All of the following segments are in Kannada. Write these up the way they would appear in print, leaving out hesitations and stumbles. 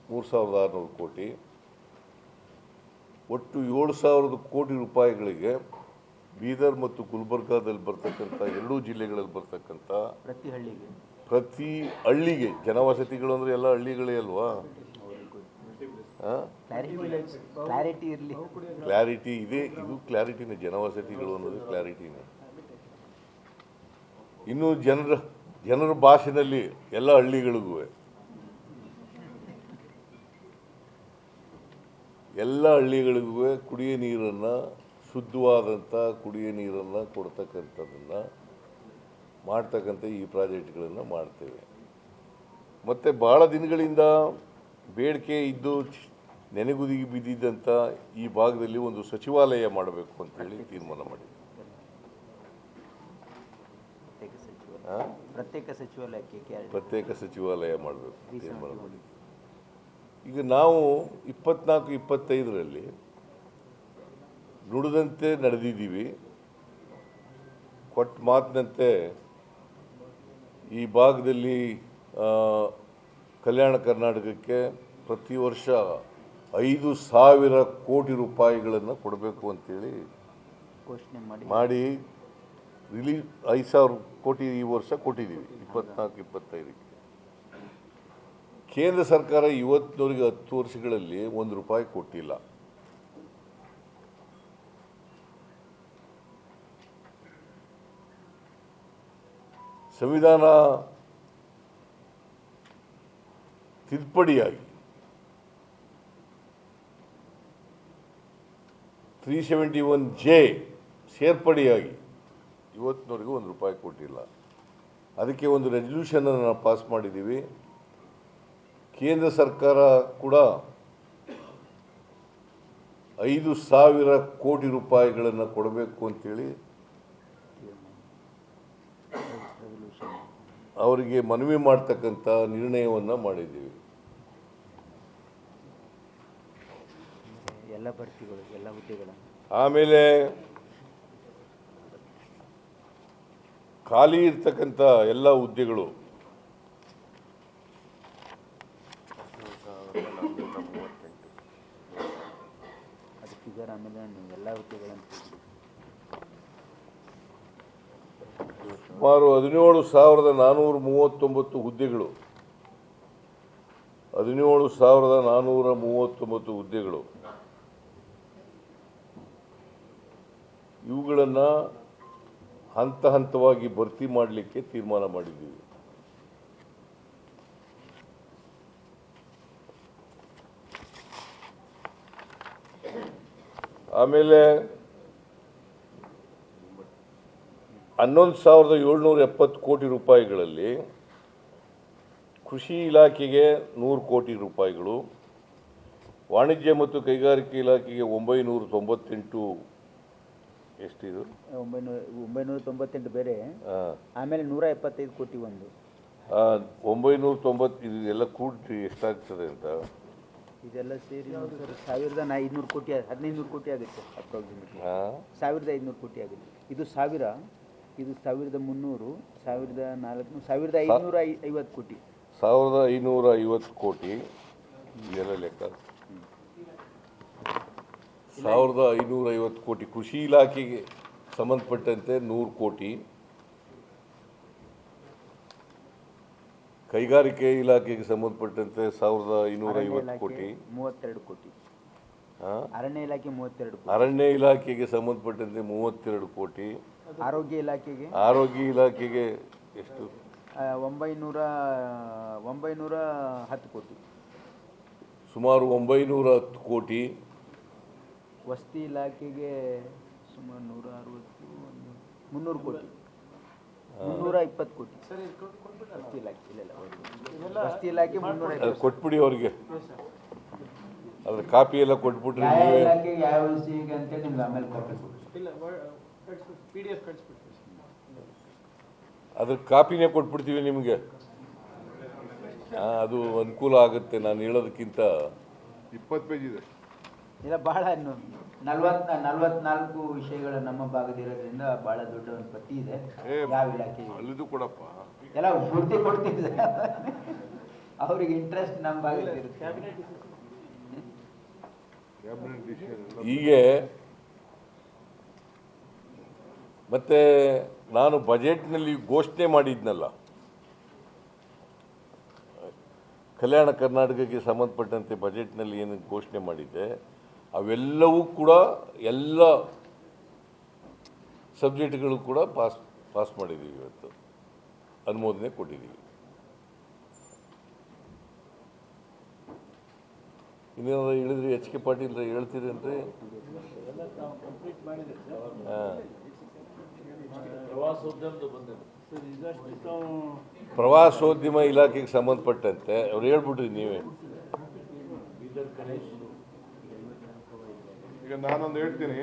3600 ಕೋಟಿ, ಒಟ್ಟು 7000 ಕೋಟಿ ರೂಪಾಯಿಗಳಿಗೆ ಬೀದರ್ ಮತ್ತು ಗುಲ್ಬರ್ಗಾದಲ್ಲಿ ಬರ್ತಕ್ಕಂಥ ಎರಡೂ ಜಿಲ್ಲೆಗಳಲ್ಲಿ ಬರ್ತಕ್ಕಂಥ ಪ್ರತಿ ಹಳ್ಳಿಗೆ, ಜನವಸತಿಗಳು ಅಂದರೆ ಎಲ್ಲ ಹಳ್ಳಿಗಳೇ ಅಲ್ವಾ, ಕ್ಲಾರಿಟಿ ಇದೆ, ಇದು ಕ್ಲಾರಿಟಿನೇ, ಜನವಸತಿಗಳು ಅನ್ನೋದು ಕ್ಲಾರಿಟಿನೇ. ಇನ್ನು ಜನರ ಭಾಷೆಯಲ್ಲಿ ಎಲ್ಲ ಹಳ್ಳಿಗಳಿಗೂ ಕುಡಿಯೋ ನೀರನ್ನು, ಶುದ್ಧವಾದಂಥ ಕುಡಿಯೋ ನೀರನ್ನು ಕೊಡ್ತಕ್ಕಂಥದ್ದನ್ನು ಮಾಡ್ತಕ್ಕಂಥ ಈ ಪ್ರಾಜೆಕ್ಟ್ಗಳನ್ನು ಮಾಡ್ತೇವೆ. ಮತ್ತು ಭಾಳ ದಿನಗಳಿಂದ ಬೇಡಿಕೆ ಇದ್ದು ನೆನೆಗುದಿಗೆ ಬಿದ್ದಿದ್ದಂಥ ಈ ಭಾಗದಲ್ಲಿ ಒಂದು ಸಚಿವಾಲಯ ಮಾಡಬೇಕು ಅಂತೇಳಿ ತೀರ್ಮಾನ ಮಾಡಿದ್ವಿ. ಪ್ರತ್ಯೇಕ ಸಚಿವಾಲಯ ಮಾಡಬೇಕು ತೀರ್ಮಾನ ಮಾಡಿದ್ವಿ. ಈಗ ನಾವು 24-25ರಲ್ಲಿ ನುಡಿದಂತೆ ನಡೆದಿದ್ದೀವಿ. ಕೊಟ್ಟ ಮಾತಿನಂತೆ ಈ ಭಾಗದಲ್ಲಿ ಕಲ್ಯಾಣ ಕರ್ನಾಟಕಕ್ಕೆ ಪ್ರತಿ ವರ್ಷ 5,000 ಕೋಟಿ ರೂಪಾಯಿಗಳನ್ನು ಕೊಡಬೇಕು ಅಂತೇಳಿ ಘೋಷಣೆ ಮಾಡಿ ರಿಲೀಸ್ 5,000 ಕೋಟಿ ಈ ವರ್ಷ ಕೊಟ್ಟಿದ್ದೀವಿ 24-25ಕ್ಕೆ. ಕೇಂದ್ರ ಸರ್ಕಾರ ಇವತ್ತಿನವರೆಗೆ 10 ವರ್ಷಗಳಲ್ಲಿ ₹1 ಕೊಟ್ಟಿಲ್ಲ. ಸಂವಿಧಾನ ತಿದ್ದುಪಡಿಯಾಗಿ 371J ಸೇರ್ಪಡೆಯಾಗಿ ಇವತ್ತಿನವರೆಗೂ ₹1 ಕೊಟ್ಟಿಲ್ಲ. ಅದಕ್ಕೆ ಒಂದು ರೆಸಲ್ಯೂಷನನ್ನು ನಾವು ಪಾಸ್ ಮಾಡಿದ್ದೀವಿ. ಕೇಂದ್ರ ಸರ್ಕಾರ ಕೂಡ 5,000 ಕೋಟಿ ರೂಪಾಯಿಗಳನ್ನು ಕೊಡಬೇಕು ಅಂತೇಳಿ ಅವರಿಗೆ ಮನವಿ ಮಾಡ್ತಕ್ಕಂಥ ನಿರ್ಣಯವನ್ನು ಮಾಡಿದ್ದೀವಿ. ಎಲ್ಲ ಭರ್ತಿಗಳು, ಎಲ್ಲ ಹುದ್ದೆಗಳು. ಆಮೇಲೆ ಖಾಲಿ ಇರ್ತಕ್ಕಂಥ ಎಲ್ಲ ಹುದ್ದೆಗಳು ಸುಮಾರು 17,439 ಹುದ್ದೆಗಳು, 17,439 ಹುದ್ದೆಗಳು. ಇವುಗಳನ್ನು ಹಂತ ಹಂತವಾಗಿ ಭರ್ತಿ ಮಾಡಲಿಕ್ಕೆ ತೀರ್ಮಾನ ಮಾಡಿದ್ದೀವಿ. ಆಮೇಲೆ 11,770 ಕೋಟಿ ರೂಪಾಯಿಗಳಲ್ಲಿ ಕೃಷಿ ಇಲಾಖೆಗೆ 100 ಕೋಟಿ ರೂಪಾಯಿಗಳು, ವಾಣಿಜ್ಯ ಮತ್ತು ಕೈಗಾರಿಕೆ ಇಲಾಖೆಗೆ 998 ಎಷ್ಟಿದು 998 ಬೇರೆ, ಆಮೇಲೆ 175 ಕೋಟಿ ಒಂದು 990 ಇದು ಎಲ್ಲ ಕೂಡಿ ಎಷ್ಟಾಗ್ತದೆ ಅಂತ ಇದೆಲ್ಲ ಸೇರಿ 1,500 ಕೋಟಿ, 1,500 ಕೋಟಿ ಆಗುತ್ತೆ ಅಪ್ರಾಕ್ಸಿಮೇಟ್ಲಿ. 1,500 ಕೋಟಿ ಆಗುತ್ತೆ. ಇದು 1000, ಇದು 1,300, 1,550 ಕೋಟಿ, 1,550 ಕೋಟಿ ಇದೆಲ್ಲ ಲೆಕ್ಕ. 1,550 ಕೋಟಿ ಕೃಷಿ ಇಲಾಖೆಗೆ ಸಂಬಂಧಪಟ್ಟಂತೆ 100 ಕೋಟಿ, ಕೈಗಾರಿಕೆ ಇಲಾಖೆಗೆ ಸಂಬಂಧಪಟ್ಟಂತೆ 1,550 ಕೋಟಿ, 32 ಕೋಟಿ, ಅರಣ್ಯ ಇಲಾಖೆ 32 ಕೋಟಿ, ಅರಣ್ಯ ಇಲಾಖೆಗೆ ಸಂಬಂಧಪಟ್ಟಂತೆ 32 ಕೋಟಿ, ಆರೋಗ್ಯ ಇಲಾಖೆಗೆ ಎಷ್ಟು 910 ಕೋಟಿ, ಸುಮಾರು 910 ಕೋಟಿ, ವಸತಿ ಇಲಾಖೆಗೆ ಸುಮಾರು 300 ಕೋಟಿ, 320 ಕೋಟಿ. ವಸತಿ ಇಲಾಖೆ 320 ಕೊಟ್ಬಿಡಿ ಅವ್ರಿಗೆ, ಅದ್ರ ಕಾಪಿ ಎಲ್ಲ ಕೊಟ್ಬಿಟ್ರಿ. ಅದ್ರ ಕಾಪಿನೇ ಕೊಟ್ಬಿಡ್ತೀವಿ ನಿಮಗೆ, ಅದು ಅನುಕೂಲ ಆಗುತ್ತೆ. ನಾನು ಹೇಳೋದಕ್ಕಿಂತ 20 ಪೇಜ್ ಇದೆ. ಇಲ್ಲ, ಬಹಳ 44 ವಿಷಯಗಳು ನಮ್ಮ ಭಾಗದಿರೋದ್ರಿಂದ ಬಹಳ ದೊಡ್ಡ ಒಂದು ಪಟ್ಟಿ ಇದೆ. ಯಾವ ಇಲಾಖೆ ಅಲ್ಲಿದು ಕೊಡಪ್ಪ, ಎಲ್ಲ ಪೂರ್ತಿ ಕೊಡ್ತೀವಿ. ಅವ್ರಿಗೆ ಇಂಟ್ರೆಸ್ಟ್ ನಮ್ಮ ಭಾಗಕ್ಕೆ ಹೀಗೆ ಮತ್ತೆ ನಾನು ಬಜೆಟ್ನಲ್ಲಿ ಘೋಷಣೆ ಮಾಡಿದ್ನಲ್ಲ, ಕಲ್ಯಾಣ ಕರ್ನಾಟಕಕ್ಕೆ ಸಂಬಂಧಪಟ್ಟಂತೆ ಬಜೆಟ್ನಲ್ಲಿ ಏನು ಘೋಷಣೆ ಮಾಡಿದ್ದೆ ಅವೆಲ್ಲವೂ ಕೂಡ ಎಲ್ಲ ಸಬ್ಜೆಕ್ಟ್ಗಳು ಕೂಡ ಪಾಸ್ ಮಾಡಿದ್ದೀವಿ. ಇವತ್ತು ಅನುಮೋದನೆ ಕೊಟ್ಟಿದ್ದೀವಿ. ಇನ್ನೇನಾದ್ರು ಹೇಳಿದ್ರಿ ಎಚ್ ಕೆ ಪಾಟೀಲ್ ಹೇಳ್ತೀರಿ ಅಂದರೆ ಪ್ರವಾಸೋದ್ಯಮ ಇಲಾಖೆಗೆ ಸಂಬಂಧಪಟ್ಟಂತೆ ಅವ್ರು ಹೇಳ್ಬಿಟ್ರಿ ನೀವೇ. ಈಗ ನಾನೊಂದು ಹೇಳ್ತೀನಿ.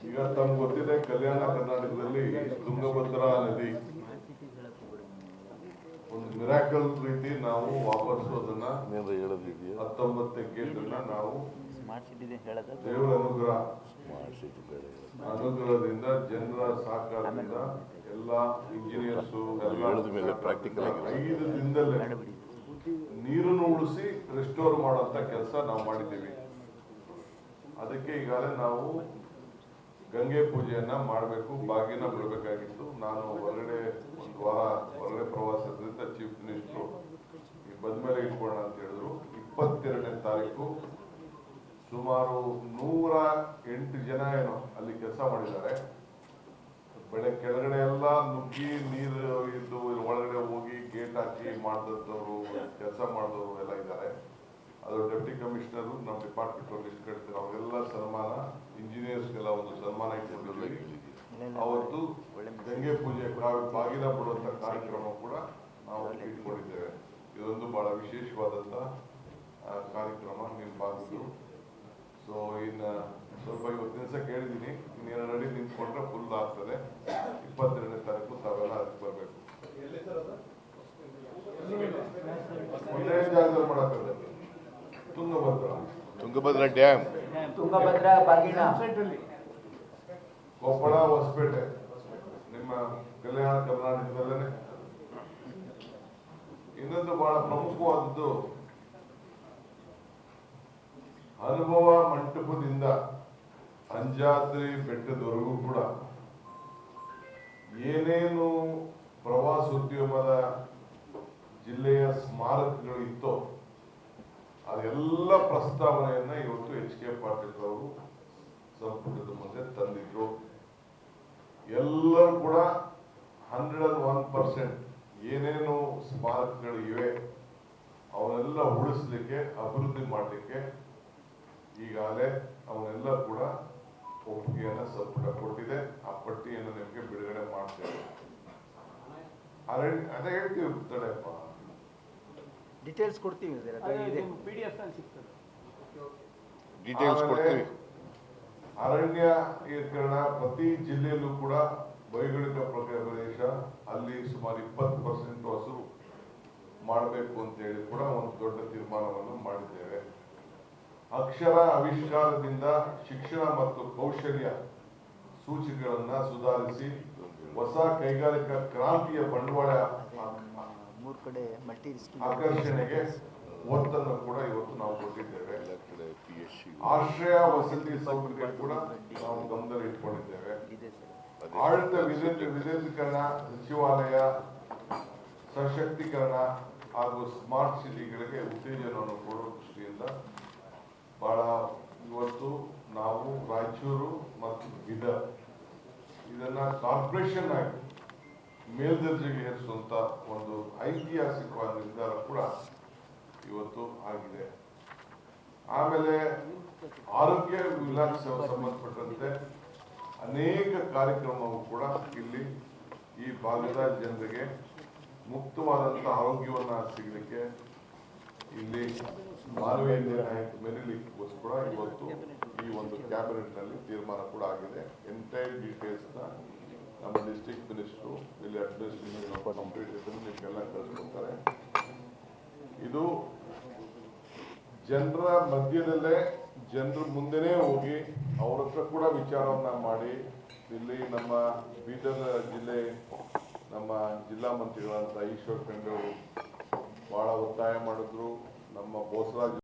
ಈಗ ತಮ್ಗೆ ಗೊತ್ತಿದೆ, ಕಲ್ಯಾಣ ಕರ್ನಾಟಕದಲ್ಲಿ ತುಂಗಭದ್ರಾ ನದಿ ಒಂದು ಮಿರಾಕಲ್ ರೀತಿ ನಾವು ವಾಪಸ್ ಅದನ್ನ ಹೇಳೋದಿದೆಯಾ 19 ಗೇಟನ್ನ ನಾವು ದೇವರ ಅನುಗ್ರಹದಿಂದ ಜನರ ಸಹಕಾರದಿಂದ ಎಲ್ಲ ಇಂಜಿನಿಯರ್ಸು ಹೇಳಿದ ಮೇಲೆ ಪ್ರಾಕ್ಟಿಕಲ್ ಆಗಿ 5 ದಿನದಲ್ಲೇ ನೀರನ್ನು ಉಳಿಸಿ ರೆಸ್ಟೋರ್ ಮಾಡುವಂತ ಕೆಲಸ ನಾವು ಮಾಡಿದ್ದೀವಿ. ಅದಕ್ಕೆ ಈಗಾಗಲೇ ನಾವು ಗಂಗೆ ಪೂಜೆಯನ್ನ ಮಾಡಬೇಕು, ಬಾಗಿನ ಬಿಡಬೇಕಾಗಿತ್ತು. ನಾನು ಹೊರಗಡೆ ಒಂದು ವಾರ ಹೊರಗಡೆ ಪ್ರವಾಸದಿಂದ ಚೀಫ್ ಮಿನಿಸ್ಟ್ರು ಬಂದ್ಮೇಲೆ ಇಟ್ಕೊಳ್ಳೋಣ ಅಂತ ಹೇಳಿದ್ರು. 22ನೇ ತಾರೀಕು ಸುಮಾರು 108 ಜನ ಏನೋ ಅಲ್ಲಿ ಕೆಲಸ ಮಾಡಿದ್ದಾರೆ. ಕೆಳಗಡೆ ಎಲ್ಲ ನುಗ್ಗಿ ನೀರು ಇದ್ದು ಒಳಗಡೆ ಹೋಗಿ ಗೇಟ್ ಹಾಕಿ ಮಾಡಿದವರು, ಕೆಲಸ ಮಾಡಿದವರು ಎಲ್ಲ ಇದ್ದಾರೆ. ಅದು ಡೆಪ್ಟಿ ಕಮಿಷನರು ನಮ್ಮ ಡಿಪಾರ್ಟ್ಮೆಂಟ್ ಅವ್ರು ಲಿಸ್ಟ್ ಕಟ್ತಾರೆ. ಅವರೆಲ್ಲ ಸನ್ಮಾನ, ಇಂಜಿನಿಯರ್ಸ್ಗೆಲ್ಲ ಒಂದು ಸನ್ಮಾನ ಇಟ್ಕೊಂಡಿದ್ದೀವಿ. ಅವತ್ತು ಗಂಗೆ ಪೂಜೆ ಬಾಗಿನ ಬಿಡುವಂತ ಕಾರ್ಯಕ್ರಮ ಕೂಡ ನಾವು ಇಟ್ಕೊಂಡಿದ್ದೇವೆ. ಇದೊಂದು ಬಹಳ ವಿಶೇಷವಾದಂತ ಕಾರ್ಯಕ್ರಮ ನಿಮ್ಮ ಭಾಗದ್ದು. ಸೊ ಇನ್ನು ಸ್ವಲ್ಪ ಇವತ್ತಿನ ದಿವಸ ಕೇಳಿದ್ದೀನಿ, ಇನ್ನೇನು ರೆಡಿ ನಿಂತ್ಕೊಂಡ್ರೆ ಫುಲ್ ಆಗ್ತದೆ. 22ನೇ ತಾರೀಕು ತಾವೆಲ್ಲ ಅದಕ್ಕೆ ಬರಬೇಕು. ಒಂದೇ ಜಾಗದಲ್ಲಿ ಮಾಡಕ್ಕಾಗಲ್ಲ. ತುಂಗಭದ್ರಾ ಡ್ಯಾಮ್, ತುಂಗಭದ್ರಾ ಬಾಗಿನ, ಕೊಪ್ಪಳ, ಹೊಸಪೇಟೆ, ನಿಮ್ಮ ಕಲ್ಯಾಣ ಕರ್ನಾಟಕದಲ್ಲೇ. ಇನ್ನೊಂದು ಬಹಳ ಪ್ರಮುಖವಾದದ್ದು, ಅನುಭವ ಮಂಟಪದಿಂದ ಅಂಜಾದ್ರಿ ಬೆಟ್ಟದವರೆಗೂ ಕೂಡ ಏನೇನು ಪ್ರವಾಸೋದ್ಯಮದ ಜಿಲ್ಲೆಯ ಸ್ಮಾರಕಗಳು ಇತ್ತೋ ಅದೆಲ್ಲ ಪ್ರಸ್ತಾವನೆಯನ್ನ ಇವತ್ತು ಎಚ್ ಕೆ ಪಾಟೀಲ್ ಅವರು ಸಂಪುಟದ ಮುಂದೆ ತಂದಿದ್ರು. ಎಲ್ಲರೂ ಕೂಡ 101% ಏನೇನು ಸ್ಮಾರಕಗಳು ಇವೆ ಅವನ್ನೆಲ್ಲ ಉಳಿಸ್ಲಿಕ್ಕೆ, ಅಭಿವೃದ್ಧಿ ಮಾಡಲಿಕ್ಕೆ ಈಗಾಗಲೇ ಅವನ್ನೆಲ್ಲ ಕೂಡ ಒಪ್ಪಿಗೆಯನ್ನ ಸಂಪುಟ ಕೊಟ್ಟಿದೆ. ಆ ಪಟ್ಟಿಯನ್ನು ನಿಮಗೆ ಬಿಡುಗಡೆ ಮಾಡ್ತೇವೆ. ಅದೇ ಹೇಳ್ತೀವಿ ತಡೆಯಪ್ಪ, ಡೀಟೇಲ್ಸ್ ಕೊಡ್ತೀವಿ. ಡೀಟೇಲ್ಸ್ ಕೊಡ್ತೀವಿ. ಅರಣ್ಯೀಕರಣ ಪ್ರತಿ ಜಿಲ್ಲೆಯಲ್ಲೂ ಕೂಡ ಭೌಗೋಳಿಕ ಪ್ರದೇಶ ಅಲ್ಲಿ ಸುಮಾರು 20% ಹಸಿರು ಮಾಡಬೇಕು ಅಂತ ಹೇಳಿ ಕೂಡ ಒಂದು ದೊಡ್ಡ ತೀರ್ಮಾನವನ್ನು ಮಾಡಿದ್ದೇವೆ. ಅಕ್ಷರ ಆವಿಷ್ಕಾರದಿಂದ ಶಿಕ್ಷಣ ಮತ್ತು ಕೌಶಲ್ಯ ಸೂಚಿಕೆಗಳನ್ನ ಸುಧಾರಿಸಿ ಹೊಸ ಕೈಗಾರಿಕಾ ಕ್ರಾಂತಿಯ ಬಂಡವಾಳ ಆಕರ್ಷಣೆಗೆ ಒತ್ತನ್ನು ಕೂಡ ಇವತ್ತು ನಾವು ಕೊಟ್ಟಿದ್ದೇವೆ. ಆಶ್ರಯ ವಸತಿ ಸೌಕರ್ಯ ಕೂಡ ನಾವು ಗಮನದಲ್ಲಿ ಇಟ್ಕೊಂಡಿದ್ದೇವೆ. ಆಡಳಿತ ವಿಕೇಂದ್ರೀಕರಣ, ಸಚಿವಾಲಯ ಸಶಕ್ತೀಕರಣ ಹಾಗೂ ಸ್ಮಾರ್ಟ್ ಸಿಟಿಗಳಿಗೆ ಉತ್ತೇಜನವನ್ನು ಕೊಡುವ ದೃಷ್ಟಿಯಿಂದ ಬಹಳ ಇವತ್ತು ನಾವು ರಾಯಚೂರು ಮತ್ತು ಬೀದರ್ ಇದನ್ನ ಕಾರ್ಪೊರೇಷನ್ ಆಗಿ ಮೇಲ್ದರ್ಜೆಗೆ ಏರಿಸುವಂತ ಒಂದು ಐತಿಹಾಸಿಕವಾದ ನಿರ್ಧಾರ ಕೂಡ ಇವತ್ತು ಆಗಿದೆ. ಆಮೇಲೆ ಆರೋಗ್ಯ ಇಲಾಖೆ ಸಂಬಂಧಪಟ್ಟಂತೆ ಅನೇಕ ಕಾರ್ಯಕ್ರಮವು ಕೂಡ ಇಲ್ಲಿ ಈ ಭಾಗದ ಜನರಿಗೆ ಮುಕ್ತವಾದಂತಹ ಆರೋಗ್ಯವನ್ನ ಸಿಗಲಿಕ್ಕೆ ಇಲ್ಲಿ ಮಾನವೀಯತೆ ಮೆರೀಲಿಕ್ಕೋಸ್ಕರ ಇವತ್ತು ಈ ಒಂದು ಕ್ಯಾಬಿನೆಟ್ ನಲ್ಲಿ ತೀರ್ಮಾನ ಕೂಡ ಆಗಿದೆ. ಎಂಟೈರ್ ಡೀಟೇಲ್ಸ್ ನಮ್ಮ ಡಿಸ್ಟ್ರಿಕ್ಟ್ ಮಿನಿಸ್ಟ್ರು ಇಲ್ಲಿ ಅಡ್ಮಿನಿಸ್ಟ್ರೇಷನ್ ಕಂಪ್ಲೀಟ್ ನಿಮಗೆಲ್ಲ ಕಳಿಸ್ಕೊಡ್ತಾರೆ. ಇದು ಜನರ ಮಧ್ಯದಲ್ಲೇ ಜನರ ಮುಂದೆನೇ ಹೋಗಿ ಅವ್ರ ಹತ್ರ ಕೂಡ ವಿಚಾರವನ್ನ ಮಾಡಿ, ಇಲ್ಲಿ ನಮ್ಮ ಬೀದರ್ ಜಿಲ್ಲೆ ನಮ್ಮ ಜಿಲ್ಲಾ ಮಂತ್ರಿಗಳಂತ ಈಶ್ವರ್ ಖಂಡ್ರೆ ಅವರು ಬಹಳ ಒತ್ತಾಯ ಮಾಡಿದ್ರು. ನಮ್ಮ ಬೋಸರಾಜ್